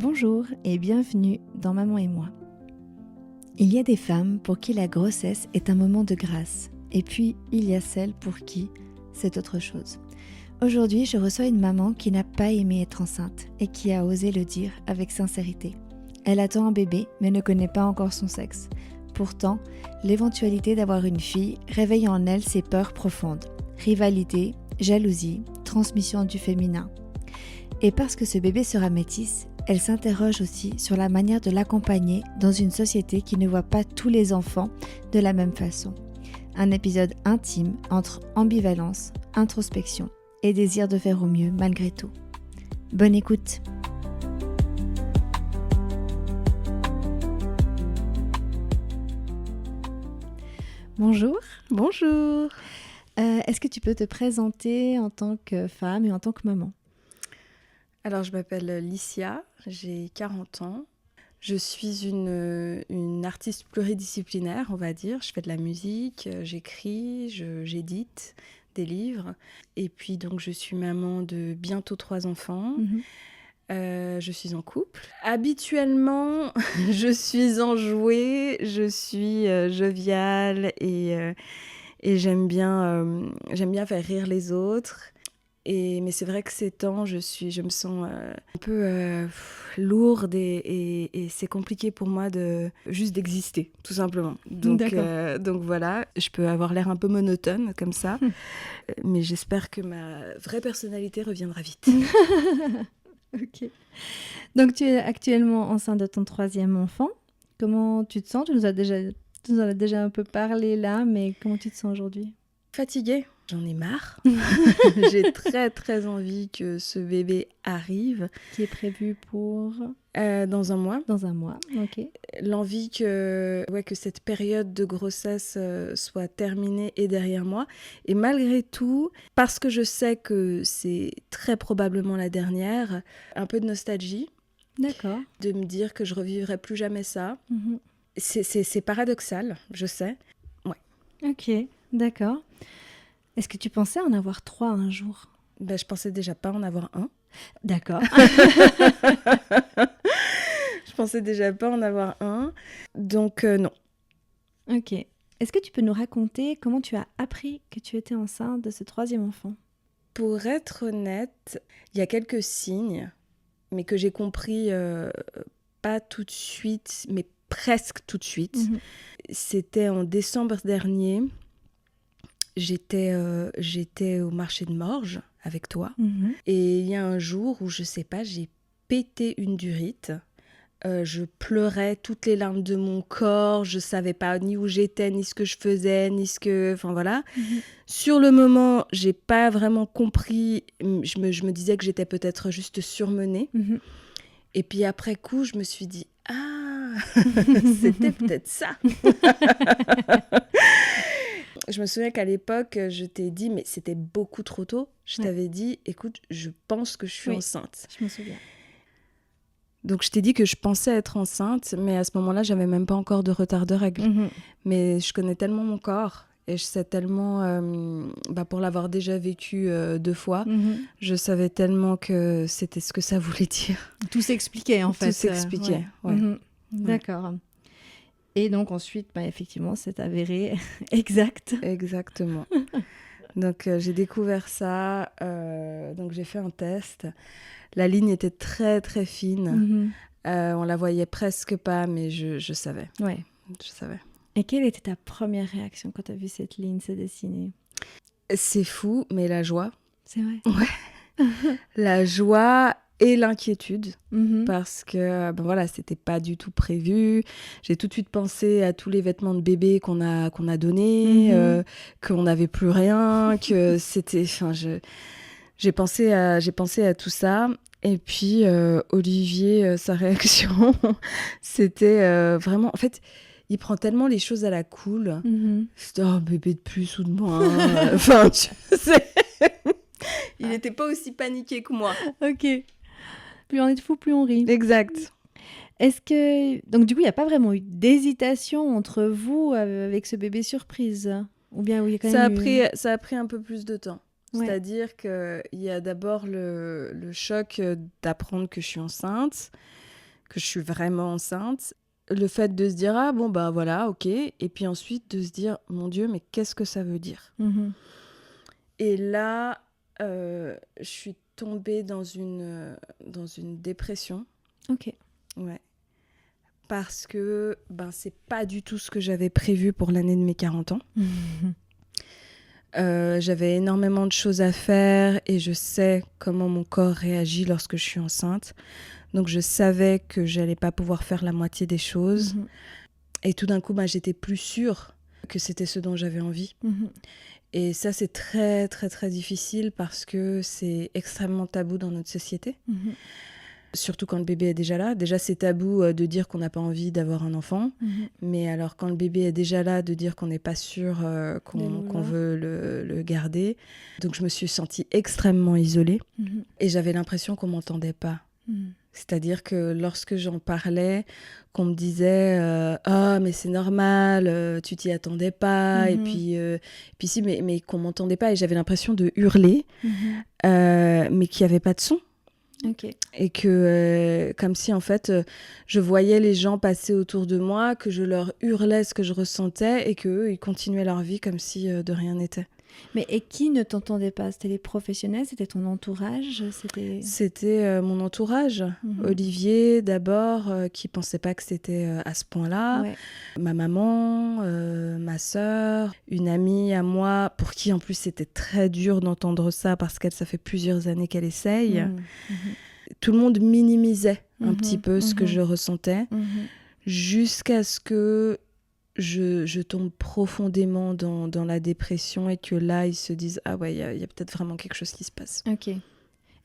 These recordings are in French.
Bonjour et bienvenue dans Maman et moi. Il y a des femmes pour qui la grossesse est un moment de grâce, et puis il y a celles pour qui c'est autre chose. Aujourd'hui, je reçois une maman qui n'a pas aimé être enceinte et qui a osé le dire avec sincérité. Elle attend un bébé mais ne connaît pas encore son sexe. Pourtant, l'éventualité d'avoir une fille réveille en elle ses peurs profondes. Rivalité, jalousie, transmission du féminin. Et parce que ce bébé sera métisse, elle s'interroge aussi sur la manière de l'accompagner dans une société qui ne voit pas tous les enfants de la même façon. Un épisode intime entre ambivalence, introspection et désir de faire au mieux malgré tout. Bonne écoute! Bonjour! Bonjour. Est-ce que tu peux te présenter en tant que femme et en tant que maman? Alors, je m'appelle Licia, j'ai 40 ans. Je suis une artiste pluridisciplinaire, on va dire. Je fais de la musique, j'écris, j'édite des livres. Et puis, donc, je suis maman de bientôt 3 enfants. Je suis en couple. Habituellement, je suis enjouée, je suis joviale et j'aime bien faire rire les autres. Mais c'est vrai que ces temps, je me sens un peu lourde et c'est compliqué pour moi juste d'exister, tout simplement. Donc voilà, je peux avoir l'air un peu monotone comme ça, mais j'espère que ma vraie personnalité reviendra vite. Ok. Donc tu es actuellement enceinte de ton 3e enfant. Comment tu te sens? Tu nous en as déjà un peu parlé là, mais comment tu te sens aujourd'hui? Fatiguée, j'en ai marre. J'ai très très envie que ce bébé arrive. Qui est prévu pour... Dans un mois. Dans un mois, ok. L'envie que cette période de grossesse soit terminée et derrière moi. Et malgré tout, parce que je sais que c'est très probablement la dernière, un peu de nostalgie. D'accord. De me dire que je revivrai plus jamais ça. Mm-hmm. C'est paradoxal, je sais. Ouais. Ok, d'accord. Est-ce que tu pensais en avoir 3 un jour? Je pensais déjà pas en avoir un. D'accord. Je pensais déjà pas en avoir un. Donc non. Ok. Est-ce que tu peux nous raconter comment tu as appris que tu étais enceinte de ce 3e enfant? Pour être honnête, il y a quelques signes, mais que j'ai compris pas tout de suite, mais presque tout de suite. Mm-hmm. C'était en décembre dernier. J'étais au marché de Morges avec toi. Mm-hmm. Et il y a un jour où, je sais pas, j'ai pété une durite. Je pleurais toutes les larmes de mon corps. Je savais pas ni où j'étais, ni ce que je faisais, ni ce que... Enfin voilà. Mm-hmm. Sur le moment, j'ai pas vraiment compris. Je me disais que j'étais peut-être juste surmenée. Mm-hmm. Et puis après coup, je me suis dit « Ah, c'était peut-être ça !» Je me souviens qu'à l'époque, je t'ai dit, mais c'était beaucoup trop tôt. Je t'avais dit, écoute, je pense que je suis enceinte. Je me souviens. Donc, je t'ai dit que je pensais être enceinte, mais à ce moment-là, j'avais même pas encore de retard de règles. Mm-hmm. Mais je connais tellement mon corps et je sais tellement, pour l'avoir déjà vécu 2 fois, je savais tellement que c'était ce que ça voulait dire. Tout s'expliquait, en fait. Tout s'expliquait, ouais. Mm-hmm. D'accord. Et donc ensuite, effectivement, c'est avéré exact. Exactement. Donc j'ai découvert ça, donc j'ai fait un test. La ligne était très très fine, on la voyait presque pas, mais je savais. Ouais. Je savais. Et quelle était ta première réaction quand tu as vu cette ligne se dessiner? C'est fou, mais la joie. C'est vrai? Ouais. La joie et l'inquiétude, parce que c'était pas du tout prévu. J'ai tout de suite pensé à tous les vêtements de bébé qu'on a donnés, qu'on n'avait plus rien, que c'était... J'ai pensé à tout ça. Et puis, Olivier, sa réaction, c'était vraiment... En fait, il prend tellement les choses à la cool. C'était « Oh, bébé de plus ou de moins ?» Enfin, tu sais... Il n'était pas aussi paniqué que moi. Ok. Plus on est de fou, plus on rit. Exact. Est-ce que... Donc, du coup, il n'y a pas vraiment eu d'hésitation entre vous avec ce bébé surprise? Ou bien, oui, quand même ça a pris un peu plus de temps. Ouais. C'est-à-dire qu'il y a d'abord le choc d'apprendre que je suis enceinte. que je suis vraiment enceinte. Le fait de se dire, ah bon, bah voilà, ok. Et puis ensuite de se dire, mon Dieu, mais qu'est-ce que ça veut dire ? Et là, je suis tombée dans une dépression. Ok. Ouais. Parce que c'est pas du tout ce que j'avais prévu pour l'année de mes 40 ans. J'avais énormément de choses à faire et je sais comment mon corps réagit lorsque je suis enceinte. Donc je savais que j'allais pas pouvoir faire la moitié des choses. Et tout d'un coup, j'étais plus sûre que c'était ce dont j'avais envie. Et ça, c'est très, très, très difficile parce que c'est extrêmement tabou dans notre société. Surtout quand le bébé est déjà là. Déjà, c'est tabou de dire qu'on n'a pas envie d'avoir un enfant. Mais alors, quand le bébé est déjà là, de dire qu'on n'est pas sûr qu'on veut le garder. Donc, je me suis sentie extrêmement isolée. Et j'avais l'impression qu'on ne m'entendait pas. C'est-à-dire que lorsque j'en parlais, qu'on me disait « Ah, mais c'est normal, tu t'y attendais pas. » Et puis si, mais qu'on ne m'entendait pas. Et j'avais l'impression de hurler, mais qu'il n'y avait pas de son. Okay. Et que comme si en fait je voyais les gens passer autour de moi, que je leur hurlais ce que je ressentais et qu'eux ils continuaient leur vie comme si de rien n'était. Mais et qui ne t'entendait pas ? C'était les professionnels ? C'était ton entourage ? C'était mon entourage. Olivier d'abord, qui pensait pas que c'était à ce point-là. Ouais. Ma maman, ma sœur, une amie à moi, pour qui en plus c'était très dur d'entendre ça parce qu'elle, ça fait plusieurs années qu'elle essaye. Tout le monde minimisait un petit peu ce que je ressentais, jusqu'à ce que je tombe profondément dans la dépression et que là, ils se disent « Ah ouais, il y a peut-être vraiment quelque chose qui se passe. » Ok.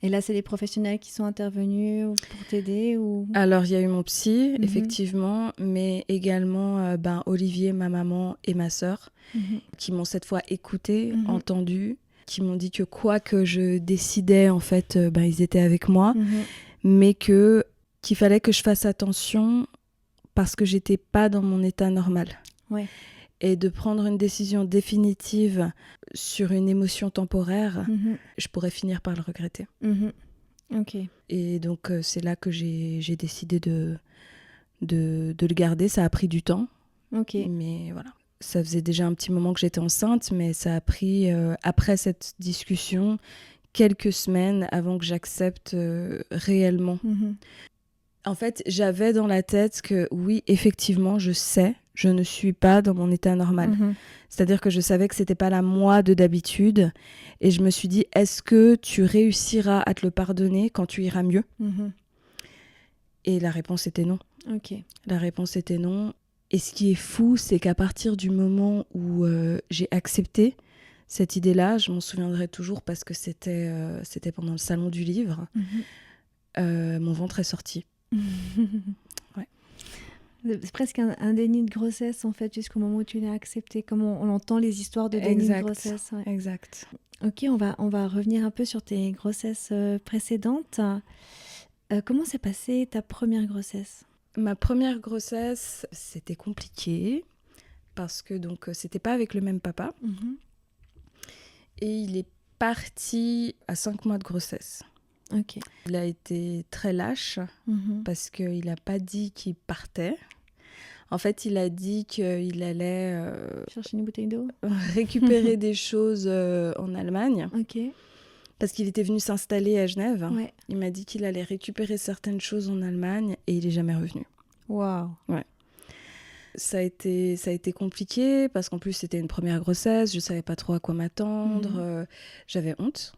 Et là, c'est les professionnels qui sont intervenus pour t'aider ou... Alors, il y a eu mon psy, effectivement, mais également Olivier, ma maman et ma sœur, qui m'ont cette fois écoutée, entendue, qui m'ont dit que quoi que je décidais, en fait, ils étaient avec moi, mais qu'il fallait que je fasse attention parce que j'étais pas dans mon état normal. Ouais. Et de prendre une décision définitive sur une émotion temporaire, je pourrais finir par le regretter. Ok. Et donc, c'est là que j'ai décidé de le garder. Ça a pris du temps. Ok. Mais voilà. Ça faisait déjà un petit moment que j'étais enceinte, mais ça a pris, après cette discussion, quelques semaines avant que j'accepte réellement. En fait, j'avais dans la tête que oui, effectivement, je sais, je ne suis pas dans mon état normal. C'est-à-dire que je savais que c'était pas la moi de d'habitude. Et je me suis dit, est-ce que tu réussiras à te le pardonner quand tu iras mieux ? Et la réponse était non. Ok. La réponse était non. Et ce qui est fou, c'est qu'à partir du moment où j'ai accepté cette idée-là, je m'en souviendrai toujours parce que c'était pendant le salon du livre, mon ventre est sorti. Ouais. C'est presque un déni de grossesse, en fait, jusqu'au moment où tu l'as accepté, comme on entend les histoires de déni de grossesse. Ouais. Exact. Ok, on va revenir un peu sur tes grossesses précédentes. Comment s'est passée ta première grossesse ? Ma première grossesse, c'était compliqué parce que donc c'était pas avec le même papa. Et il est parti à 5 mois de grossesse. Ok. Il a été très lâche parce qu'il n'a pas dit qu'il partait. En fait, il a dit qu'il allait chercher une bouteille d'eau, récupérer des choses en Allemagne. Ok. Parce qu'il était venu s'installer à Genève. Ouais. Il m'a dit qu'il allait récupérer certaines choses en Allemagne et il n'est jamais revenu. Waouh. Ouais. Ça a été compliqué parce qu'en plus, c'était une première grossesse. Je ne savais pas trop à quoi m'attendre. J'avais honte.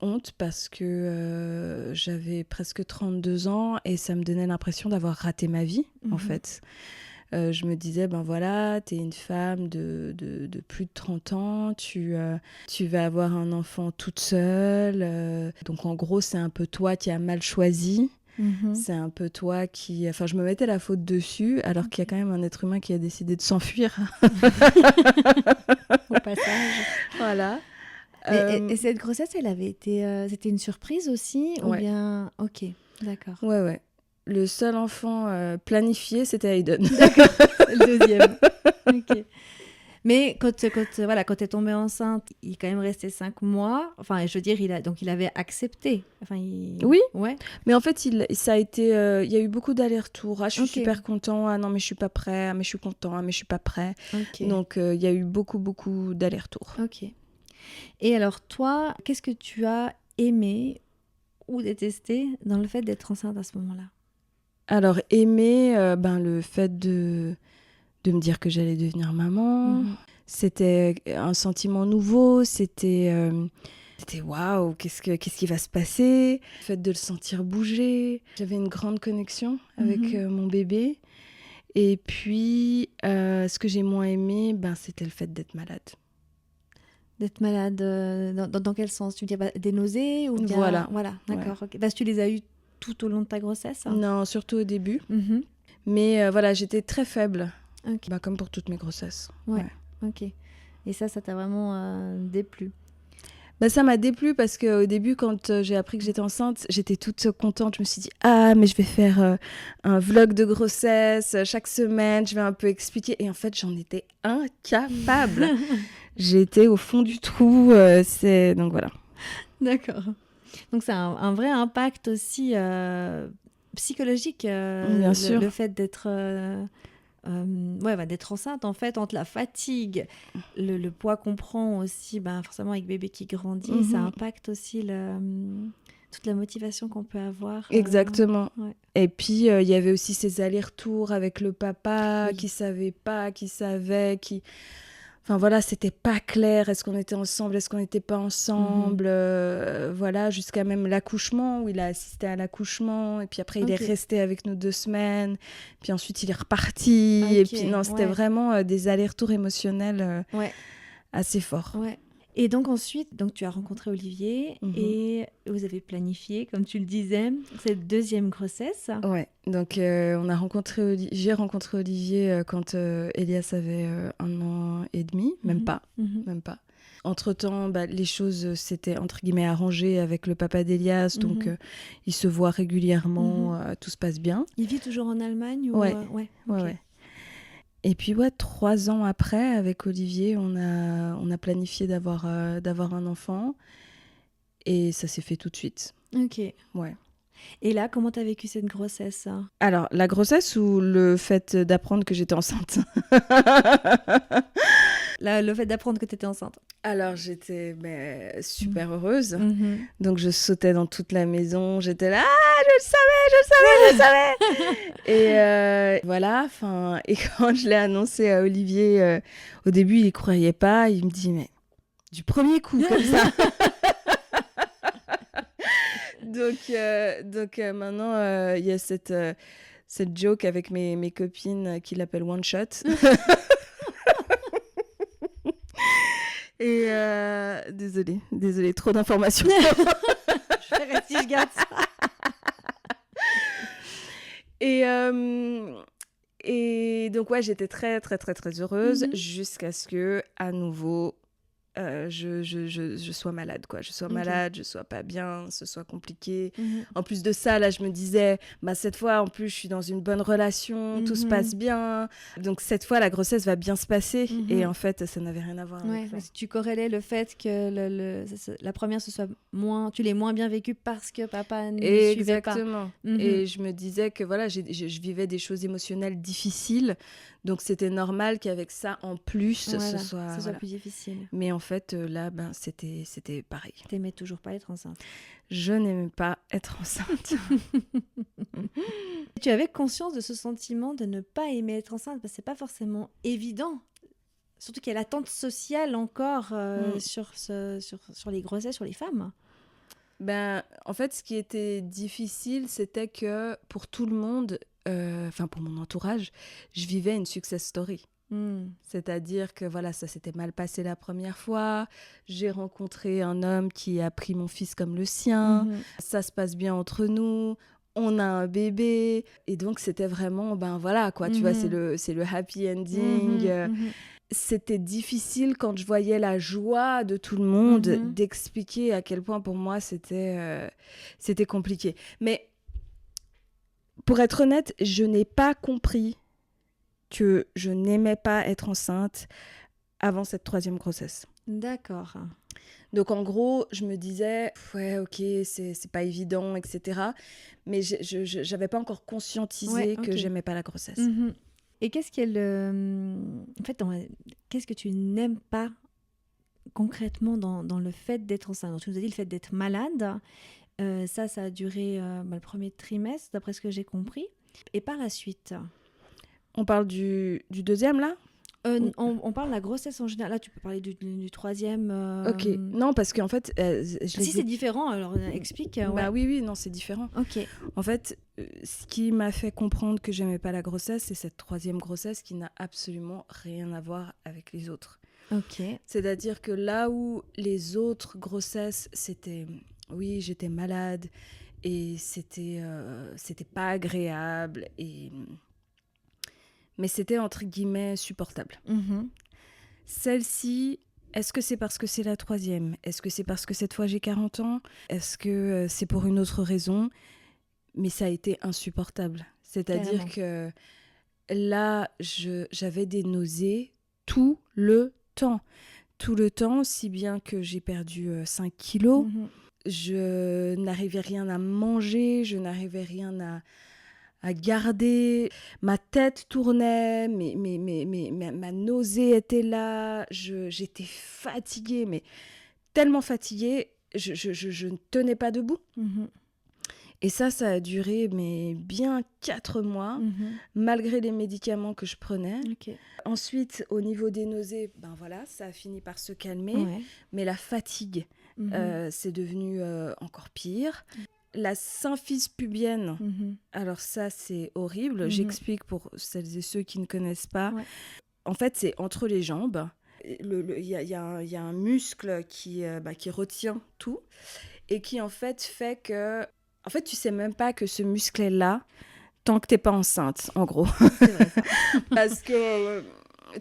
Honte parce que j'avais presque 32 ans et ça me donnait l'impression d'avoir raté ma vie, en fait. Je me disais, voilà, t'es une femme de plus de 30 ans, tu vas avoir un enfant toute seule. Donc en gros, c'est un peu toi qui as mal choisi. C'est un peu toi qui... Enfin, je me mettais la faute dessus, alors qu'il y a quand même un être humain qui a décidé de s'enfuir. Au passage. Voilà. Et cette grossesse, elle avait été... c'était une surprise aussi ou bien... Ok, d'accord. Ouais. Le seul enfant planifié, c'était Hayden. D'accord, le deuxième. Ok. Mais quand t'es tombée enceinte, il est quand même resté 5 mois. Enfin, je veux dire, il avait accepté. Enfin, Oui, ouais. mais en fait, ça a été, il y a eu beaucoup d'allers-retours. Ah, je suis Ok. super content. Ah non, mais je suis pas prêt. Ah, mais je suis content. Ah, mais je suis pas prêt. Ok. Donc, il y a eu beaucoup, beaucoup d'allers-retours. Ok. Et alors, toi, qu'est-ce que tu as aimé ou détesté dans le fait d'être enceinte à ce moment-là? Alors, aimer, le fait de me dire que j'allais devenir maman, Mhm. c'était un sentiment nouveau. C'était waouh, qu'est-ce qui va se passer? Le fait de le sentir bouger. J'avais une grande connexion avec Mhm. mon bébé. Et puis, ce que j'ai moins aimé, c'était le fait d'être malade. D'être malade, dans quel sens? Tu veux dire des nausées ou bien... Voilà. Voilà, Ouais. d'accord. Ok. Parce que tu les as eues tout au long de ta grossesse? Non, surtout au début. Mhm. Mais voilà, j'étais très faible, Ok. comme pour toutes mes grossesses. Ouais. Ok. Et ça t'a vraiment déplu? Ça m'a déplu parce qu'au début, quand j'ai appris que j'étais enceinte, j'étais toute contente. Je me suis dit, ah, mais je vais faire un vlog de grossesse chaque semaine, je vais un peu expliquer. Et en fait, j'en étais incapable. J'étais au fond du trou. Donc voilà. D'accord. Donc c'est un vrai impact aussi psychologique, Bien sûr. le fait d'être d'être enceinte, en fait, entre la fatigue, le poids qu'on prend aussi, forcément avec bébé qui grandit, ça impacte aussi toute la motivation qu'on peut avoir. Exactement. Ouais. Et puis, il y avait aussi ces allers-retours avec le papa Oui. qui savait pas, qui savait, qui... Enfin voilà, c'était pas clair. Est-ce qu'on était ensemble? Est-ce qu'on n'était pas ensemble? Voilà, jusqu'à même l'accouchement, où il a assisté à l'accouchement. Et puis après, il est resté avec nous 2 semaines. Puis ensuite, il est reparti. Et puis non, c'était vraiment des allers-retours émotionnels assez forts. Ouais. Et donc ensuite, tu as rencontré Olivier et vous avez planifié, comme tu le disais, cette deuxième grossesse. Ouais, donc j'ai rencontré Olivier quand Elias avait 1 an et demi, même pas. Entre-temps, les choses s'étaient entre guillemets arrangées avec le papa d'Elias, donc ils se voient régulièrement, tout se passe bien. Il vit toujours en Allemagne ou... Ouais. Ouais. Et puis 3 ans après, avec Olivier, on a planifié d'avoir un enfant et ça s'est fait tout de suite. Ok. Ouais. Et là, comment t'as vécu cette grossesse? Alors, la grossesse ou le fait d'apprendre que j'étais enceinte? Le fait d'apprendre que t'étais enceinte. Alors, j'étais super heureuse. Donc, je sautais dans toute la maison. J'étais là, ah, je le savais. Et voilà, et quand je l'ai annoncé à Olivier, au début, il y croyait pas. Il me dit, mais du premier coup, comme ça. Donc maintenant, il y a cette joke avec mes copines qui l'appellent One Shot. Et désolée, trop d'informations. Je ferai si je garde ça. Et donc ouais, j'étais très très très très heureuse jusqu'à ce que à nouveau je sois malade, quoi. Je sois malade, je sois pas bien, ce soit compliqué. En plus de ça, là, je me disais, cette fois, en plus, je suis dans une bonne relation, tout se passe bien. Donc, cette fois, la grossesse va bien se passer. Et en fait, ça n'avait rien à voir avec ça. Tu corrélais le fait que la première, tu l'aies moins bien vécue parce que papa ne suivait pas. Exactement. Et je me disais que voilà, je vivais des choses émotionnelles difficiles. Donc, c'était normal qu'avec ça, en plus, ce soit plus difficile. Mais en fait, là, c'était pareil. T'aimais toujours pas être enceinte? Je n'aimais pas être enceinte. Tu avais conscience de ce sentiment de ne pas aimer être enceinte? Parce que c'est pas forcément évident. Surtout qu'il y a l'attente sociale encore sur les grossesses, sur les femmes. En fait, ce qui était difficile, c'était que pour tout le monde, pour mon entourage, je vivais une success story. C'est-à-dire que voilà, ça s'était mal passé la première fois, j'ai rencontré un homme qui a pris mon fils comme le sien, ça se passe bien entre nous, on a un bébé, et donc c'était vraiment, voilà quoi, tu vois, c'est le happy ending. C'était difficile quand je voyais la joie de tout le monde d'expliquer à quel point pour moi c'était compliqué. Mais pour être honnête, je n'ai pas compris que je n'aimais pas être enceinte avant cette 3e grossesse. D'accord. Donc en gros, je me disais, ouais, ok, c'est pas évident, etc. Mais j'avais pas encore conscientisé que j'aimais pas la grossesse. Mm-hmm. Et qu'est-ce qu'elle, en fait, qu'est-ce que tu n'aimes pas concrètement dans le fait d'être enceinte? Donc, tu nous as dit le fait d'être malade. Ça a duré le premier trimestre, d'après ce que j'ai compris. Et par la suite? On parle du 2e, là? On parle de la grossesse en général. Là, tu peux parler du 3e. Ok. Non, parce qu'en fait... si c'est différent, alors explique. Bah oui, non, c'est différent. Ok. En fait, ce qui m'a fait comprendre que j'aimais pas la grossesse, c'est cette 3e grossesse qui n'a absolument rien à voir avec les autres. Ok. C'est-à-dire que là où les autres grossesses, c'était... Oui, j'étais malade et c'était pas agréable, mais c'était entre guillemets supportable. Mm-hmm. Celle-ci, est-ce que c'est parce que c'est la 3e? Est-ce que c'est parce que cette fois j'ai 40 ans? Est-ce que c'est pour une autre raison? Mais ça a été insupportable. C'est-à-dire que là, j'avais des nausées tout le temps. Tout le temps, si bien que j'ai perdu 5 kilos. Mm-hmm. Je n'arrivais rien à manger, je n'arrivais rien à garder. Ma tête tournait, ma nausée était là. J'étais fatiguée, mais tellement fatiguée, je ne tenais pas debout. Mm-hmm. Et ça a duré bien 4 mois, malgré les médicaments que je prenais. Okay. Ensuite, au niveau des nausées, ça a fini par se calmer. Ouais. Mais la fatigue, c'est devenu encore pire. La symphyse pubienne, alors ça, c'est horrible. J'explique pour celles et ceux qui ne connaissent pas. Ouais. En fait, c'est entre les jambes. Il y a un muscle qui retient tout et qui, en fait que... En fait, tu sais même pas que ce muscle est là tant que t'es pas enceinte, en gros. C'est vrai, ça. Parce que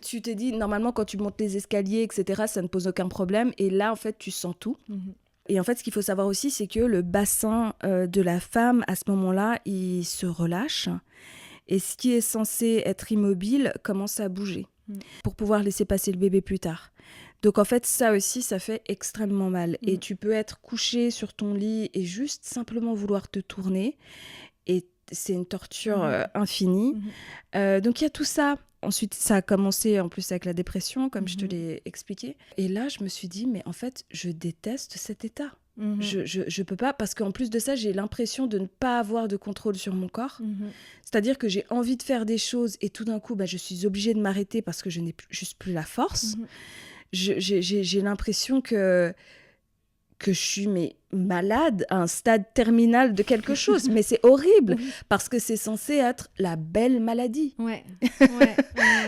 tu t'es dit, normalement, quand tu montes les escaliers, etc., ça ne pose aucun problème. Et là, en fait, tu sens tout. Mm-hmm. Et en fait, ce qu'il faut savoir aussi, c'est que le bassin de la femme, à ce moment-là, il se relâche. Et ce qui est censé être immobile commence à bouger pour pouvoir laisser passer le bébé plus tard. Donc en fait, ça aussi, ça fait extrêmement mal. Et tu peux être couché sur ton lit et juste simplement vouloir te tourner. Et c'est une torture infinie. Donc il y a tout ça. Ensuite, ça a commencé en plus avec la dépression, comme je te l'ai expliqué. Et là, je me suis dit, mais en fait, je déteste cet état. Je peux pas, parce qu'en plus de ça, j'ai l'impression de ne pas avoir de contrôle sur mon corps. C'est-à-dire que j'ai envie de faire des choses et tout d'un coup, je suis obligée de m'arrêter parce que je n'ai juste plus la force. J'ai l'impression que je suis malade à un stade terminal de quelque chose. Mais c'est horrible parce que c'est censé être la belle maladie. Ouais.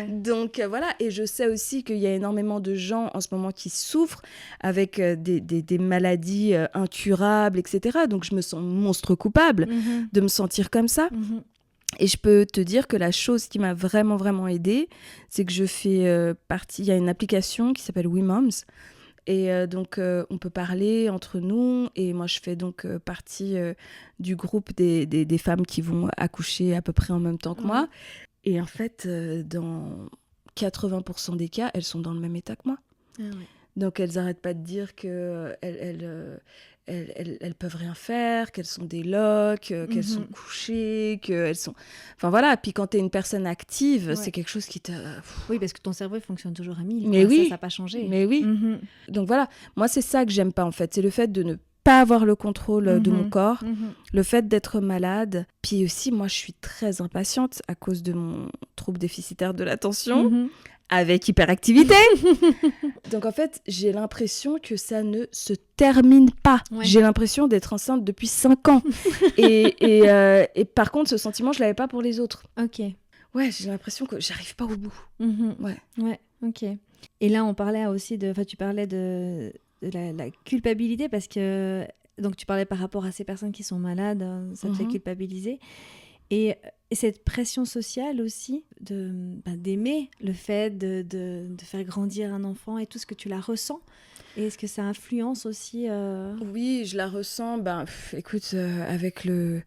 Donc voilà, et je sais aussi qu'il y a énormément de gens en ce moment qui souffrent avec des maladies incurables, etc. Donc je me sens monstre coupable de me sentir comme ça. Et je peux te dire que la chose qui m'a vraiment, vraiment aidée, c'est que je fais partie... Il y a une application qui s'appelle WeMoms. Et donc, on peut parler entre nous. Et moi, je fais donc partie du groupe des femmes qui vont accoucher à peu près en même temps que moi. Et en fait, dans 80% des cas, elles sont dans le même état que moi. Ah ouais. Donc, elles n'arrêtent pas de dire qu'elles peuvent rien faire, qu'elles sont des loques, qu'elles sont couchées, qu'elles sont... Enfin voilà, puis quand tu es une personne active, c'est quelque chose qui te... Oui, parce que ton cerveau fonctionne toujours à 1000. Mais oui. Ça n'a pas changé. Mais oui. Donc voilà, moi c'est ça que j'aime pas en fait, c'est le fait de ne pas avoir le contrôle de mon corps, le fait d'être malade. Puis aussi, moi je suis très impatiente à cause de mon trouble déficitaire de l'attention. Avec hyperactivité. Donc en fait, j'ai l'impression que ça ne se termine pas. Ouais. J'ai l'impression d'être enceinte depuis 5 ans. et par contre, ce sentiment, je ne l'avais pas pour les autres. Ok. Ouais, j'ai l'impression que j'arrive pas au bout. Ouais, ok. Et là, on parlait aussi tu parlais de la culpabilité parce que... Donc tu parlais par rapport à ces personnes qui sont malades, ça te fait culpabiliser. Et cette pression sociale aussi, d'aimer le fait de faire grandir un enfant et tout ce que tu la ressens. Et est-ce que ça influence aussi Oui, je la ressens. Écoute, avec le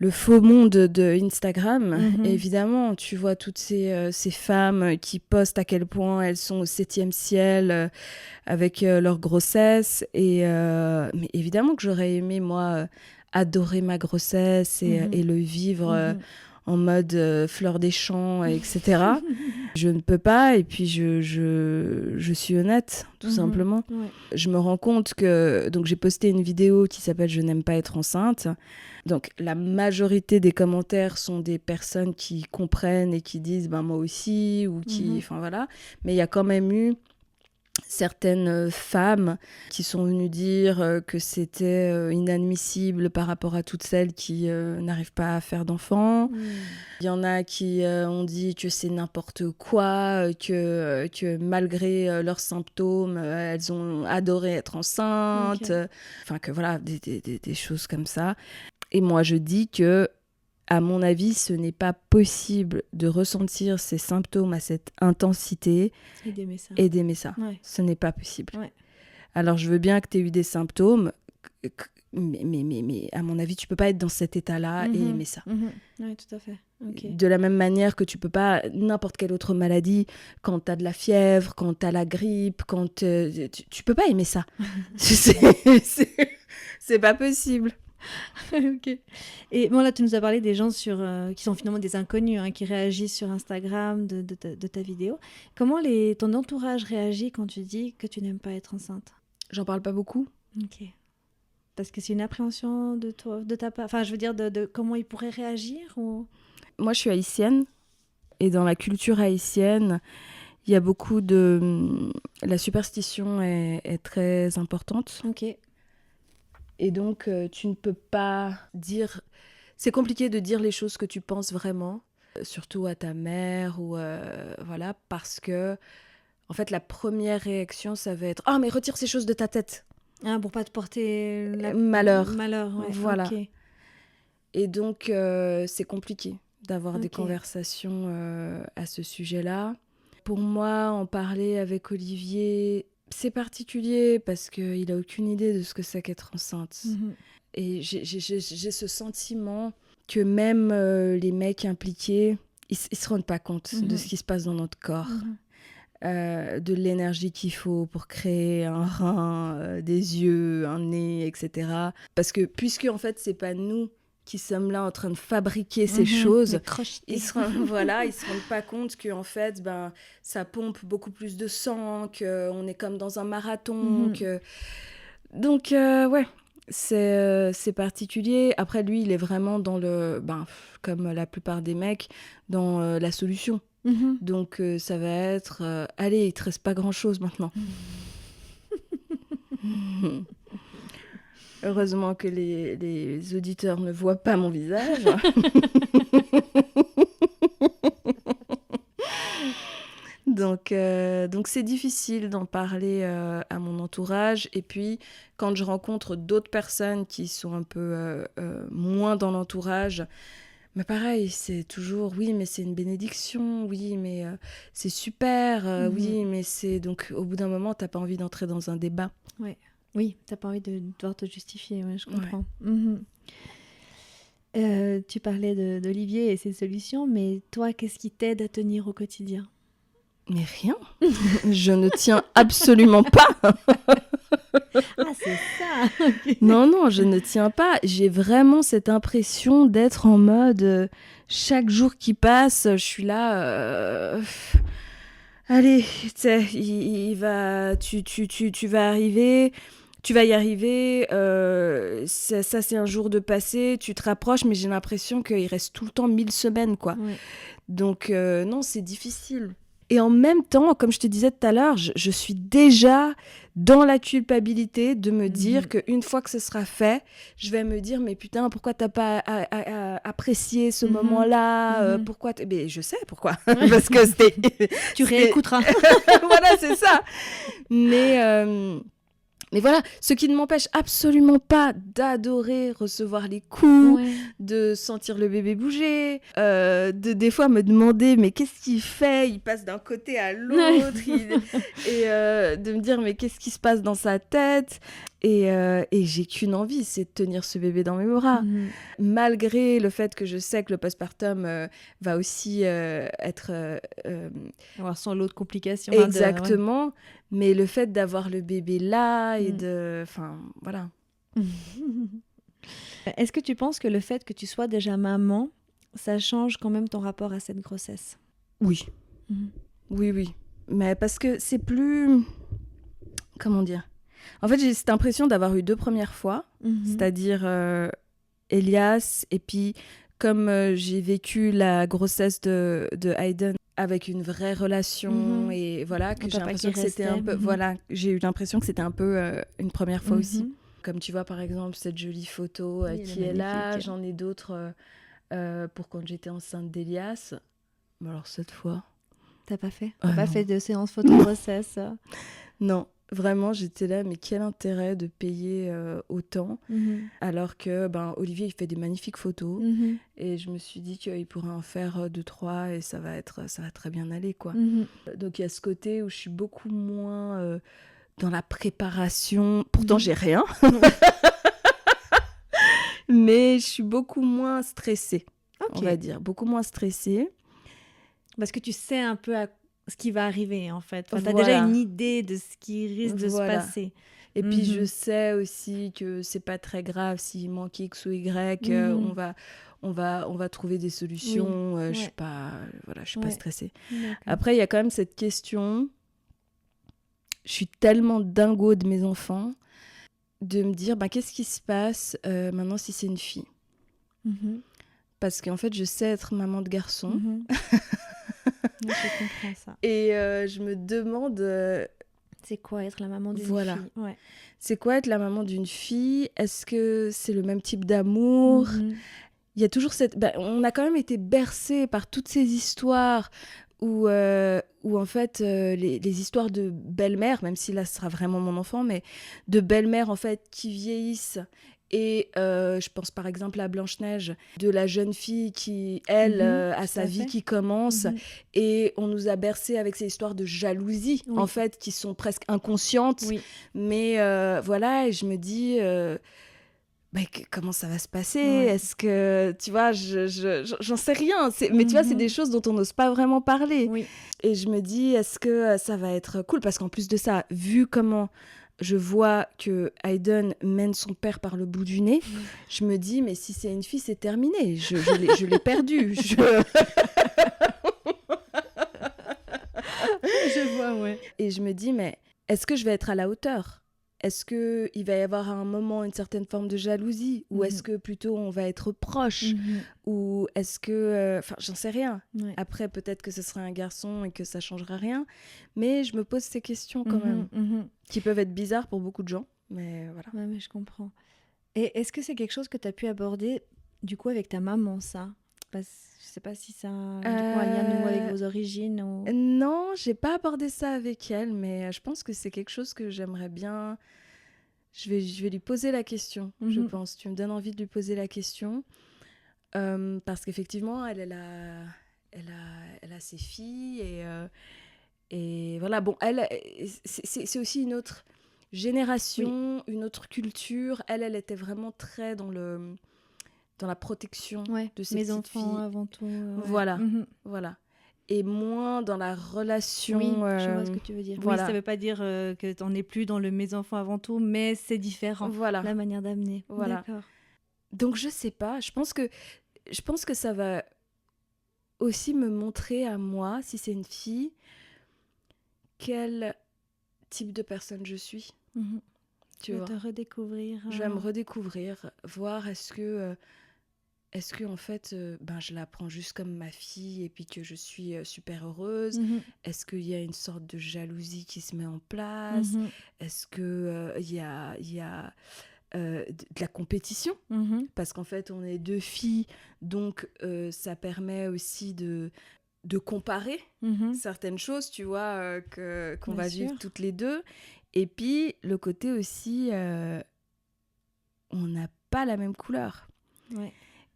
le faux monde de Instagram. Évidemment, tu vois toutes ces femmes qui postent à quel point elles sont au 7e ciel avec leur grossesse. Mais évidemment que j'aurais aimé, moi, adorer ma grossesse et le vivre en mode fleur des champs, etc. Je ne peux pas, et puis je suis honnête, tout simplement. Ouais. Je me rends compte que... Donc j'ai posté une vidéo qui s'appelle « Je n'aime pas être enceinte ». Donc la majorité des commentaires sont des personnes qui comprennent et qui disent « moi aussi » ou qui... Enfin voilà. Mais il y a quand même eu certaines femmes qui sont venues dire que c'était inadmissible par rapport à toutes celles qui n'arrivent pas à faire d'enfants. Il y en a qui ont dit que c'est n'importe quoi, que malgré leurs symptômes, elles ont adoré être enceintes. Enfin que voilà, des choses comme ça. Et moi, je dis que, à mon avis, ce n'est pas possible de ressentir ces symptômes à cette intensité et d'aimer ça. Ouais. Ce n'est pas possible. Ouais. Alors, je veux bien que tu aies eu des symptômes, mais à mon avis, tu peux pas être dans cet état-là et aimer ça. Oui, tout à fait. Okay. De la même manière que tu peux pas, n'importe quelle autre maladie, quand tu as de la fièvre, quand tu as la grippe, quand tu peux pas aimer ça. C'est pas possible. Ok. Et bon, là, tu nous as parlé des gens qui sont finalement des inconnus, qui réagissent sur Instagram de ta vidéo. Comment ton entourage réagit quand tu dis que tu n'aimes pas être enceinte ? J'en parle pas beaucoup. Ok. Parce que c'est une appréhension de ta part. Enfin, je veux dire, de comment ils pourraient réagir ou... Moi, je suis haïtienne. Et dans la culture haïtienne, il y a beaucoup de... La superstition est très importante. Ok. Et donc, tu ne peux pas dire... C'est compliqué de dire les choses que tu penses vraiment, surtout à ta mère, ou voilà, parce que, en fait, la première réaction, ça va être « Ah, mais retire ces choses de ta tête !» pour pas te porter malheur. Malheur, ouais. Voilà. Okay. Et donc, c'est compliqué d'avoir des conversations à ce sujet-là. Pour moi, en parler avec Olivier... C'est particulier parce qu'il n'a aucune idée de ce que c'est qu'être enceinte. Et j'ai ce sentiment que même les mecs impliqués, ils ne se rendent pas compte de ce qui se passe dans notre corps. De l'énergie qu'il faut pour créer un rein, des yeux, un nez, etc. Parce que puisque en fait, ce n'est pas nous qui sommes là en train de fabriquer ces choses, ils ne se rendent pas compte qu'en fait, ça pompe beaucoup plus de sang, qu'on est comme dans un marathon. Donc, ouais, c'est particulier. Après, lui, il est vraiment dans comme la plupart des mecs, dans la solution. Donc, ça va être, allez, il ne te reste pas grand-chose maintenant. Heureusement que les auditeurs ne voient pas mon visage. Donc c'est difficile d'en parler à mon entourage. Et puis, quand je rencontre d'autres personnes qui sont un peu moins dans l'entourage, mais pareil, c'est toujours, oui, mais c'est une bénédiction, oui, mais c'est super, oui, mais c'est... Donc, au bout d'un moment, t'as pas envie d'entrer dans un débat. Ouais. Oui, t'as pas envie de devoir te justifier, ouais, je comprends. Tu parlais d'Olivier et ses solutions, mais toi, qu'est-ce qui t'aide à tenir au quotidien ? Mais rien. Je ne tiens absolument pas. Ah, c'est ça. Okay. Non, je ne tiens pas. J'ai vraiment cette impression d'être en mode chaque jour qui passe, je suis là. Allez, tu sais, tu vas arriver. Tu vas y arriver, ça c'est un jour de passé, tu te rapproches, mais j'ai l'impression qu'il reste tout le temps 1000 semaines, quoi. Ouais. Donc, non, c'est difficile. Et en même temps, comme je te disais tout à l'heure, je suis déjà dans la culpabilité de me dire qu'une fois que ce sera fait, je vais me dire, mais putain, pourquoi t'as pas apprécié ce moment-là pourquoi mais je sais pourquoi. Parce que c'était... Tu réécouteras. Voilà, c'est ça. Mais voilà, ce qui ne m'empêche absolument pas d'adorer recevoir les coups, de sentir le bébé bouger, de des fois me demander mais qu'est-ce qu'il fait ? Il passe d'un côté à l'autre, et de me dire mais qu'est-ce qui se passe dans sa tête ? Et j'ai qu'une envie, c'est de tenir ce bébé dans mes bras. Malgré le fait que je sais que le postpartum va aussi être... Avoir son lot de complications. exactement, mais le fait d'avoir le bébé là et de... Enfin, voilà. Est-ce que tu penses que le fait que tu sois déjà maman, ça change quand même ton rapport à cette grossesse? Oui. Oui. Mais parce que c'est plus... Comment dire ? En fait, j'ai cette impression d'avoir eu 2 premières fois, c'est-à-dire Elias, et puis comme j'ai vécu la grossesse de Hayden avec une vraie relation, et voilà, que j'ai l'impression que c'était un peu... Voilà, j'ai eu l'impression que c'était un peu une première fois aussi. Comme tu vois, par exemple, cette jolie photo qui est là, j'en ai d'autres pour quand j'étais enceinte d'Elias. Mais alors cette fois... T'as pas fait de séance photo grossesse? Non. Vraiment, j'étais là, mais quel intérêt de payer autant, alors que Olivier, il fait des magnifiques photos, et je me suis dit qu'il pourrait en faire 2-3, et ça va très bien aller, quoi. Donc il y a ce côté où je suis beaucoup moins dans la préparation, pourtant j'ai rien, mais je suis beaucoup moins stressée, on va dire, beaucoup moins stressée. Parce que tu sais un peu ce qui va arriver, en fait. Enfin, tu as déjà une idée de ce qui risque de se passer. Et puis, je sais aussi que c'est pas très grave s'il manque X ou Y. On va trouver des solutions. Je suis pas stressée. Après, il y a quand même cette question. Je suis tellement dingo de mes enfants de me dire, qu'est-ce qui se passe maintenant si c'est une fille ? Parce qu'en fait, je sais être maman de garçon. Je comprends ça. Et je me demande... c'est quoi être la maman d'une fille ? C'est quoi être la maman d'une fille ? Est-ce que c'est le même type d'amour ? Il y a toujours cette... on a quand même été bercés par toutes ces histoires où en fait, les histoires de belle-mère, même si là, ce sera vraiment mon enfant, mais de belle-mère, en fait, qui vieillissent. Et je pense par exemple à Blanche-Neige, de la jeune fille qui, elle, a sa vie qui commence. Et on nous a bercés avec ces histoires de jalousie, en fait, qui sont presque inconscientes. Mais voilà, et je me dis... comment ça va se passer ? Est-ce que, tu vois, j'en sais rien. Mais tu vois, c'est des choses dont on n'ose pas vraiment parler. Et je me dis, est-ce que ça va être cool ? Parce qu'en plus de ça, vu comment je vois que Hayden mène son père par le bout du nez, je me dis, mais si c'est une fille, c'est terminé. Je l'ai perdu. Je vois, Et je me dis, mais est-ce que je vais être à la hauteur ? Est-ce qu'il va y avoir à un moment une certaine forme de jalousie ? Ou est-ce que plutôt on va être proche ? Ou est-ce que... Enfin, j'en sais rien. Après, peut-être que ce sera un garçon et que ça changera rien. Mais je me pose ces questions quand même. Qui peuvent être bizarres pour beaucoup de gens. Mais voilà. Ouais, mais je comprends. Et est-ce que c'est quelque chose que tu as pu aborder, du coup, avec ta maman, ça ? Je sais pas si ça a du coup, un lien de nouveau avec vos origines ou... Non, j'ai pas abordé ça avec elle, mais je pense que c'est quelque chose que j'aimerais bien... Je vais lui poser la question, je pense. Tu me donnes envie de lui poser la question. Parce qu'effectivement, elle a ses filles et voilà. Bon, c'est aussi une autre génération, une autre culture. Elle était vraiment très dans la protection de ses petites enfants filles. avant tout. Voilà. Et moins dans la relation... Oui, je vois ce que tu veux dire. Voilà. Oui, ça ne veut pas dire que tu n'en es plus dans le mes enfants avant tout, mais c'est différent, la manière d'amener. Voilà. D'accord. Donc, je ne sais pas. Je pense que ça va aussi me montrer à moi, si c'est une fille, quel type de personne je suis. Tu vas te redécouvrir. Je vais me redécouvrir, voir est-ce que en fait, je la prends juste comme ma fille et puis que je suis super heureuse ? Est-ce qu'il y a une sorte de jalousie qui se met en place ? Est-ce qu'il y a de la compétition ? Parce qu'en fait, on est 2 filles, donc ça permet aussi de comparer certaines choses, tu vois, qu'on va vivre toutes les deux. Et puis, le côté aussi, on n'a pas la même couleur.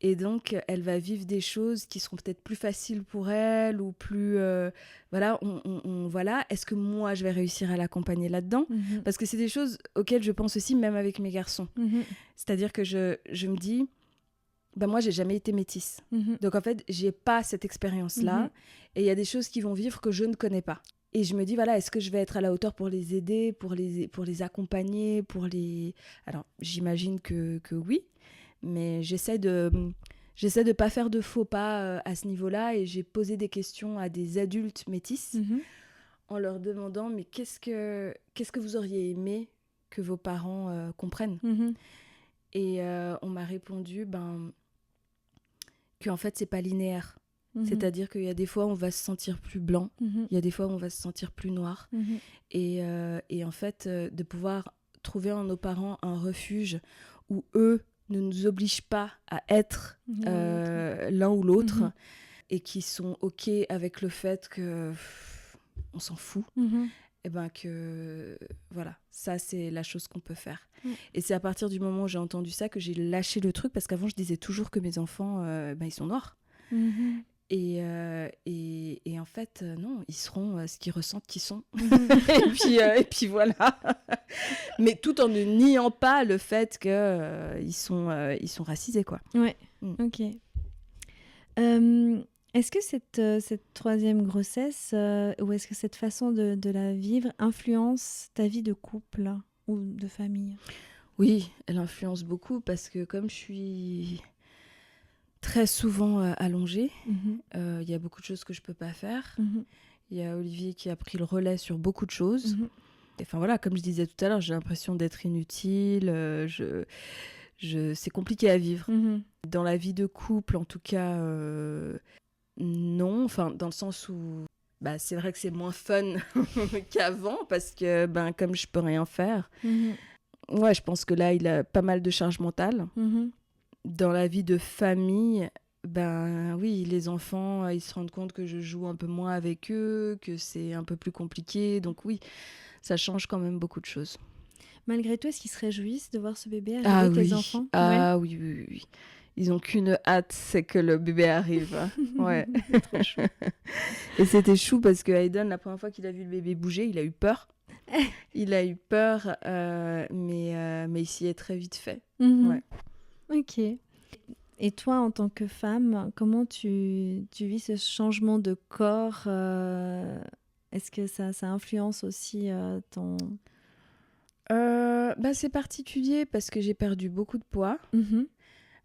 Et donc, elle va vivre des choses qui seront peut-être plus faciles pour elle ou plus... voilà, voilà. Est-ce que moi, je vais réussir à l'accompagner là-dedans ? Parce que c'est des choses auxquelles je pense aussi, même avec mes garçons. C'est-à-dire que je me dis, moi, j'ai jamais été métisse. Donc, en fait, j'ai pas cette expérience-là. Et il y a des choses qui vont vivre que je ne connais pas. Et je me dis, voilà, est-ce que je vais être à la hauteur pour les aider, pour les accompagner, Alors, j'imagine que oui. Mais j'essaie de pas faire de faux pas à ce niveau-là, et j'ai posé des questions à des adultes métis en leur demandant mais qu'est-ce que vous auriez aimé que vos parents comprennent. Et on m'a répondu qu'en fait c'est pas linéaire. C'est-à-dire qu'il y a des fois où on va se sentir plus blanc, il y a des fois où on va se sentir plus noir, et en fait de pouvoir trouver en nos parents un refuge où eux ne nous obligent pas à être l'un ou l'autre, et qui sont OK avec le fait que on s'en fout, et que voilà, ça c'est la chose qu'on peut faire. Et c'est à partir du moment où j'ai entendu ça que j'ai lâché le truc, parce qu'avant je disais toujours que mes enfants ils sont noirs. Et en fait, non, ils seront ce qu'ils ressentent qu'ils sont. et puis voilà. Mais tout en ne niant pas le fait qu'ils sont racisés, quoi. Ouais, ok. Est-ce que cette troisième grossesse, ou est-ce que cette façon de la vivre influence ta vie de couple ou de famille ? Oui, elle influence beaucoup, parce que comme je suis très souvent allongée, il y a beaucoup de choses que je peux pas faire. Il y a Olivier qui a pris le relais sur beaucoup de choses. Enfin voilà, comme je disais tout à l'heure, j'ai l'impression d'être inutile. C'est compliqué à vivre. Dans la vie de couple, en tout cas, non. Enfin, dans le sens où c'est vrai que c'est moins fun qu'avant, parce que comme je peux rien faire. Ouais, je pense que là, il a pas mal de charge mentale. Dans la vie de famille, oui, les enfants, ils se rendent compte que je joue un peu moins avec eux, que c'est un peu plus compliqué. Donc oui, ça change quand même beaucoup de choses. Malgré tout, est-ce qu'ils se réjouissent de voir ce bébé arriver, tes enfants ? Oui. Ils n'ont qu'une hâte, c'est que le bébé arrive. Ouais. C'est trop chou. Et c'était chou parce que Hayden, la première fois qu'il a vu le bébé bouger, il a eu peur. Mais il s'y est très vite fait. Ouais. Ok. Et toi, en tant que femme, comment tu vis ce changement de corps ? Est-ce que ça influence aussi ton... C'est particulier parce que j'ai perdu beaucoup de poids.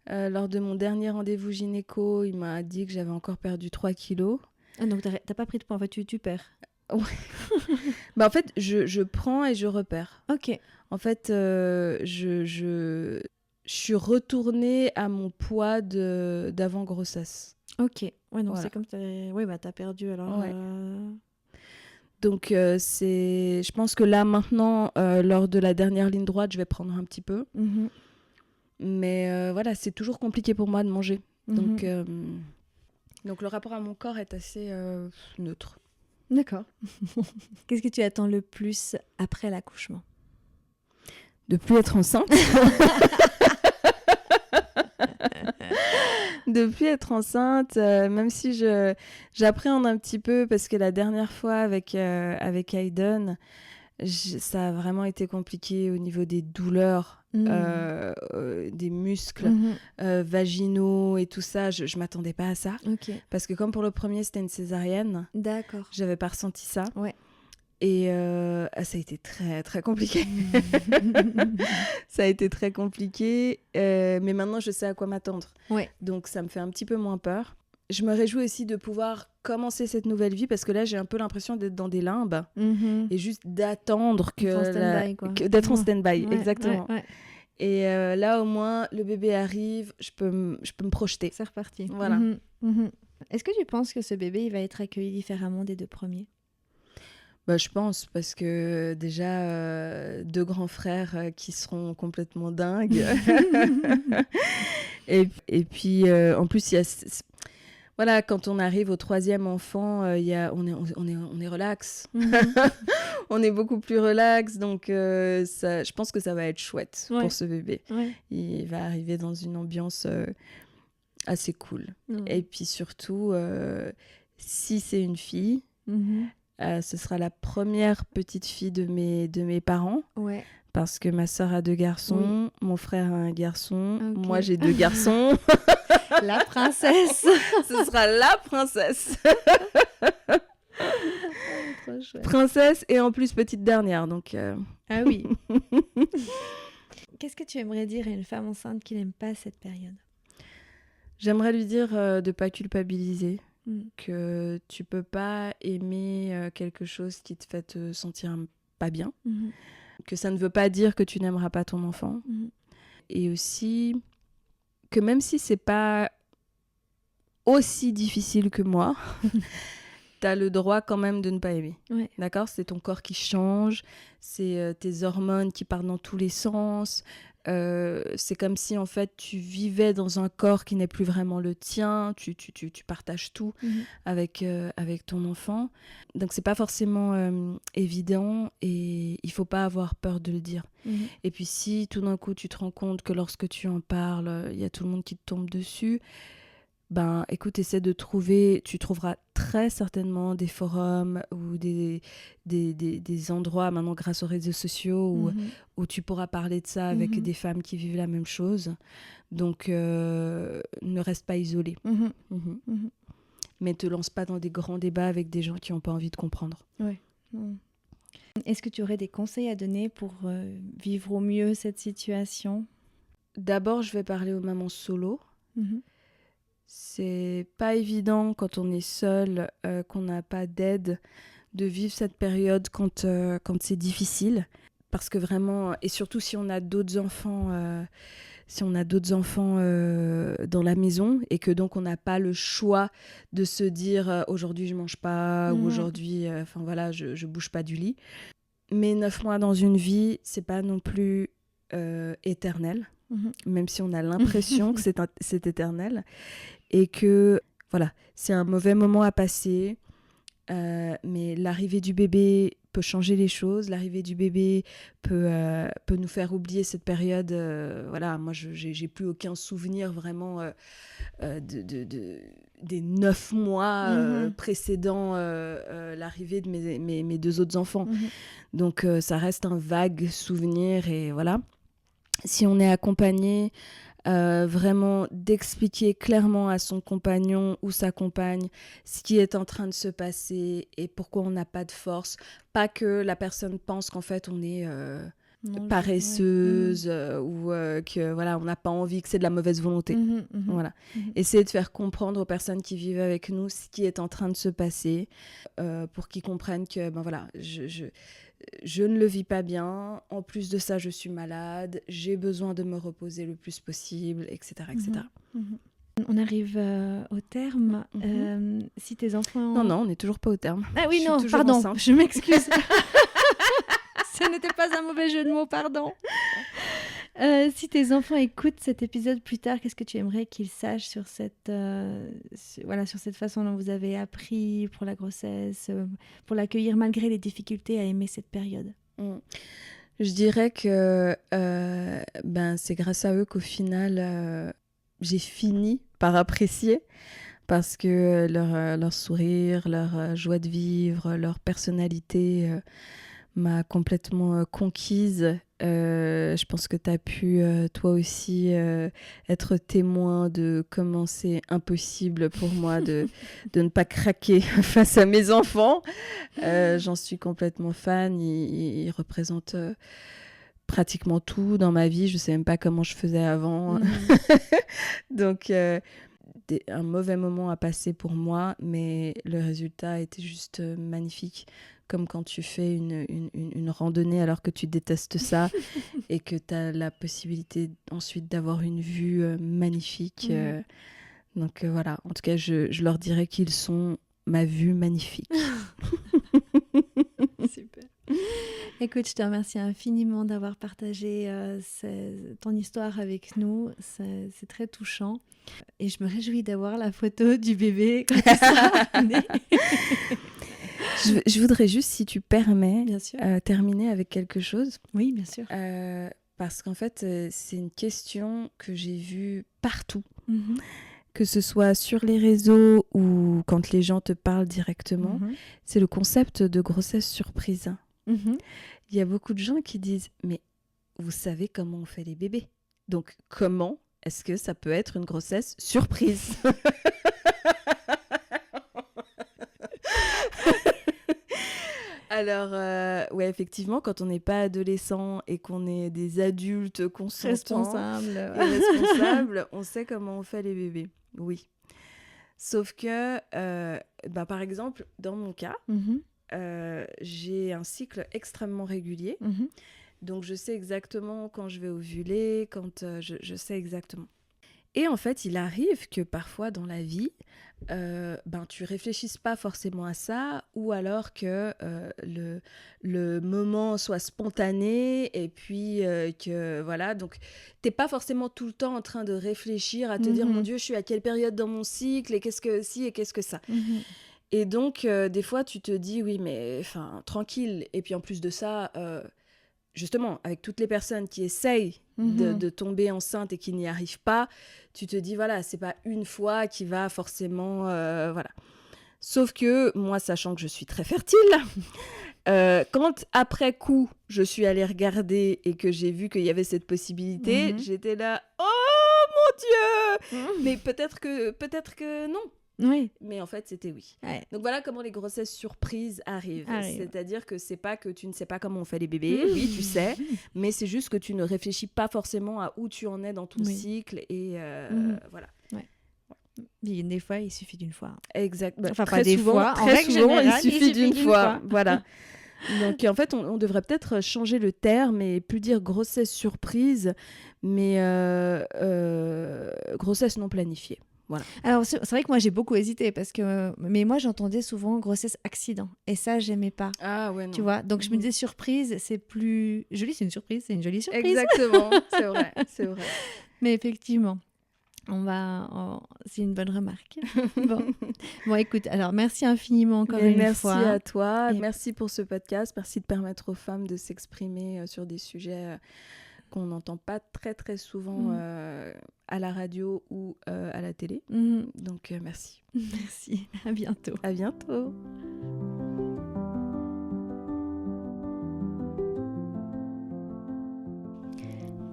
Lors de mon dernier rendez-vous gynéco, il m'a dit que j'avais encore perdu 3 kilos. Ah, donc t'as pas pris de poids, en fait, tu perds. Ouais. En fait, je prends et je repère. Ok. En fait, je suis retournée à mon poids d'avant grossesse. Ok. Ouais, donc voilà. c'est comme t'as perdu alors. Ouais. Donc, je pense que là, maintenant, lors de la dernière ligne droite, je vais prendre un petit peu. Mais voilà, c'est toujours compliqué pour moi de manger. Donc, le rapport à mon corps est assez neutre. D'accord. Qu'est-ce que tu attends le plus après l'accouchement ? De plus être enceinte. De plus être enceinte, même si j'appréhende un petit peu, parce que la dernière fois avec Hayden, ça a vraiment été compliqué au niveau des douleurs, des muscles vaginaux et tout ça. Je m'attendais pas à ça. Okay. Parce que comme pour le premier, c'était une césarienne. D'accord. J'avais pas ressenti ça. Ouais. Et ça a été très, très compliqué. Ça a été très compliqué. Mais maintenant, je sais à quoi m'attendre. Ouais. Donc, ça me fait un petit peu moins peur. Je me réjouis aussi de pouvoir commencer cette nouvelle vie, parce que là, j'ai un peu l'impression d'être dans des limbes et juste d'attendre d'être en stand-by. Ouais, exactement. Ouais. Et là, au moins, le bébé arrive, je peux me projeter. C'est reparti. Voilà. Est-ce que tu penses que ce bébé, il va être accueilli différemment des 2 premiers ? Je pense, parce que déjà, 2 grands frères qui seront complètement dingues. et puis, en plus, il y a... Voilà, quand on arrive au 3e enfant, on est relax. On est beaucoup plus relax, donc je pense que ça va être chouette pour ce bébé. Ouais. Il va arriver dans une ambiance assez cool. Et puis surtout, si c'est une fille, ce sera la première petite fille de mes parents. Ouais. Parce que ma sœur a 2 garçons, mon frère a un garçon, Ok. moi j'ai 2 garçons. La princesse. Ce sera la princesse. Trop chouette. Princesse et en plus petite dernière. Donc, Ah oui. Qu'est-ce que tu aimerais dire à une femme enceinte qui n'aime pas cette période? J'aimerais lui dire de ne pas culpabiliser. Mm. Que tu peux pas aimer quelque chose qui te fait te sentir pas bien. Mhm. Que ça ne veut pas dire que tu n'aimeras pas ton enfant. Mhm. Et aussi que même si c'est pas aussi difficile que moi, t'as le droit quand même de ne pas aimer. Ouais. D'accord ? C'est ton corps qui change, c'est tes hormones qui partent dans tous les sens. C'est comme si en fait tu vivais dans un corps qui n'est plus vraiment le tien, tu partages tout avec ton enfant. Donc c'est pas forcément évident et il faut pas avoir peur de le dire. Et puis si tout d'un coup tu te rends compte que lorsque tu en parles, il y a tout le monde qui te tombe dessus, ben écoute, essaie de trouver, tu trouveras très certainement des forums ou des endroits maintenant grâce aux réseaux sociaux où tu pourras parler de ça avec des femmes qui vivent la même chose. Donc ne reste pas isolé. Mais te lance pas dans des grands débats avec des gens qui n'ont pas envie de comprendre. Ouais. Est-ce que tu aurais des conseils à donner pour vivre au mieux cette situation? D'abord, je vais parler aux mamans solo. C'est pas évident quand on est seul, qu'on n'a pas d'aide, de vivre cette période quand c'est difficile. Parce que vraiment, et surtout si on a d'autres enfants, dans la maison et que donc on n'a pas le choix de se dire aujourd'hui je mange pas ou aujourd'hui, voilà, je bouge pas du lit. Mais 9 mois dans une vie, c'est pas non plus éternel, même si on a l'impression que c'est éternel. Et que, voilà, c'est un mauvais moment à passer, mais l'arrivée du bébé peut changer les choses. L'arrivée du bébé peut nous faire oublier cette période. Voilà, moi, j'ai plus aucun souvenir vraiment des 9 mois précédant l'arrivée de mes 2 autres enfants. Donc, ça reste un vague souvenir et voilà. Si on est accompagné, vraiment d'expliquer clairement à son compagnon ou sa compagne ce qui est en train de se passer et pourquoi on n'a pas de force. Pas que la personne pense qu'en fait on est paresseuse ou que voilà, on n'a pas envie, que c'est de la mauvaise volonté. Voilà. Essayer de faire comprendre aux personnes qui vivent avec nous ce qui est en train de se passer pour qu'ils comprennent que ben voilà, je ne le vis pas bien, en plus de ça je suis malade, j'ai besoin de me reposer le plus possible, etc. etc. On arrive au terme. Si tes enfants... Non, on n'est toujours pas au terme. Ah oui, non, pardon, je m'excuse. Ce n'était pas un mauvais jeu de mots, pardon. Si tes enfants écoutent cet épisode plus tard, qu'est-ce que tu aimerais qu'ils sachent sur cette façon dont vous avez appris pour la grossesse, pour l'accueillir malgré les difficultés à aimer cette période? Je dirais que c'est grâce à eux qu'au final, j'ai fini par apprécier parce que leur sourire, leur joie de vivre, leur personnalité m'a complètement conquise. Je pense que tu as pu, toi aussi, être témoin de comment c'est impossible pour moi de ne pas craquer face à mes enfants. J'en suis complètement fan. Ils représentent pratiquement tout dans ma vie. Je ne sais même pas comment je faisais avant. Donc, un mauvais moment à passer pour moi, mais le résultat était juste magnifique. Comme quand tu fais une randonnée alors que tu détestes ça et que tu as la possibilité ensuite d'avoir une vue magnifique. Donc voilà, en tout cas, je leur dirais qu'ils sont ma vue magnifique. Super. Écoute, je te remercie infiniment d'avoir partagé ton histoire avec nous. C'est très touchant. Et je me réjouis d'avoir la photo du bébé quand il sera né. Je voudrais juste, si tu permets, terminer avec quelque chose. Oui, bien sûr. Parce qu'en fait, c'est une question que j'ai vue partout, que ce soit sur les réseaux ou quand les gens te parlent directement, c'est le concept de grossesse surprise. Il y a beaucoup de gens qui disent « Mais vous savez comment on fait les bébés. Donc, comment est-ce que ça peut être une grossesse surprise ?» Alors, ouais, effectivement, quand on n'est pas adolescent et qu'on est des adultes consentants et responsables, on sait comment on fait les bébés. Oui. Sauf que, par exemple, dans mon cas, j'ai un cycle extrêmement régulier. Donc, je sais exactement quand je vais ovuler, quand je sais exactement. Et en fait, il arrive que parfois dans la vie, tu réfléchisses pas forcément à ça, ou alors que le moment soit spontané, et puis que voilà, donc t'es pas forcément tout le temps en train de réfléchir à te dire mon Dieu, je suis à quelle période dans mon cycle, et qu'est-ce que ci, et qu'est-ce que ça. Et donc des fois tu te dis oui mais enfin tranquille, et puis en plus de ça justement, avec toutes les personnes qui essayent de tomber enceinte et qui n'y arrivent pas, tu te dis, voilà, c'est pas une fois qui va forcément... voilà. Sauf que moi, sachant que je suis très fertile, quand après coup, je suis allée regarder et que j'ai vu qu'il y avait cette possibilité, j'étais là, oh mon Dieu mais peut-être que non. Oui. Mais en fait, c'était oui. Ouais. Donc voilà comment les grossesses surprises arrivent. C'est-à-dire que c'est pas que tu ne sais pas comment on fait les bébés, oui, tu sais, mais c'est juste que tu ne réfléchis pas forcément à où tu en es dans ton cycle et voilà. Ouais. Des fois, il suffit d'une fois. Exact. Enfin, très pas des souvent, fois. Très souvent, il suffit d'une fois. Voilà. Donc en fait, on devrait peut-être changer le terme et plus dire grossesse surprise, mais grossesse non planifiée. Voilà. Alors, c'est vrai que moi, j'ai beaucoup hésité mais moi, j'entendais souvent grossesse accident. Et ça, j'aimais pas. Ah ouais, non. Tu vois, donc je me disais surprise, c'est plus joli, c'est une surprise, c'est une jolie surprise. Exactement, c'est vrai. Mais effectivement, c'est une bonne remarque. Bon, écoute, alors merci infiniment encore une fois. Merci à toi, merci pour ce podcast, merci de permettre aux femmes de s'exprimer sur des sujets qu'on n'entend pas très très souvent à la radio ou à la télé. Donc merci. Merci, à bientôt. À bientôt.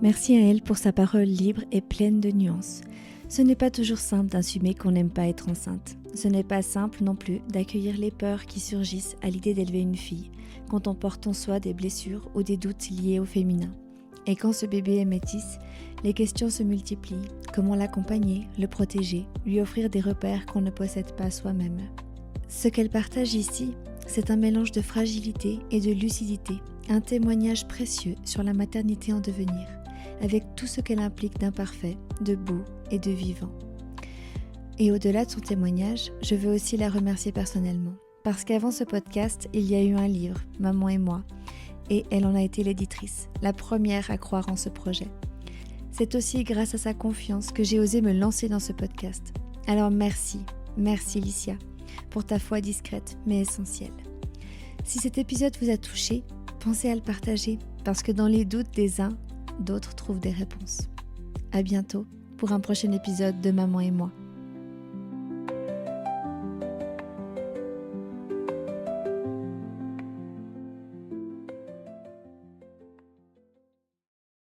Merci à elle pour sa parole libre et pleine de nuances. Ce n'est pas toujours simple d'assumer qu'on n'aime pas être enceinte. Ce n'est pas simple non plus d'accueillir les peurs qui surgissent à l'idée d'élever une fille, quand on porte en soi des blessures ou des doutes liés au féminin. Et quand ce bébé est métis, les questions se multiplient. Comment l'accompagner, le protéger, lui offrir des repères qu'on ne possède pas soi-même. Ce qu'elle partage ici, c'est un mélange de fragilité et de lucidité, un témoignage précieux sur la maternité en devenir, avec tout ce qu'elle implique d'imparfait, de beau et de vivant. Et au-delà de son témoignage, je veux aussi la remercier personnellement, parce qu'avant ce podcast, il y a eu un livre, Maman et moi, et elle en a été l'éditrice, la première à croire en ce projet. C'est aussi grâce à sa confiance que j'ai osé me lancer dans ce podcast. Alors merci Licia, pour ta foi discrète mais essentielle. Si cet épisode vous a touché, pensez à le partager, parce que dans les doutes des uns, d'autres trouvent des réponses. À bientôt pour un prochain épisode de Maman et moi.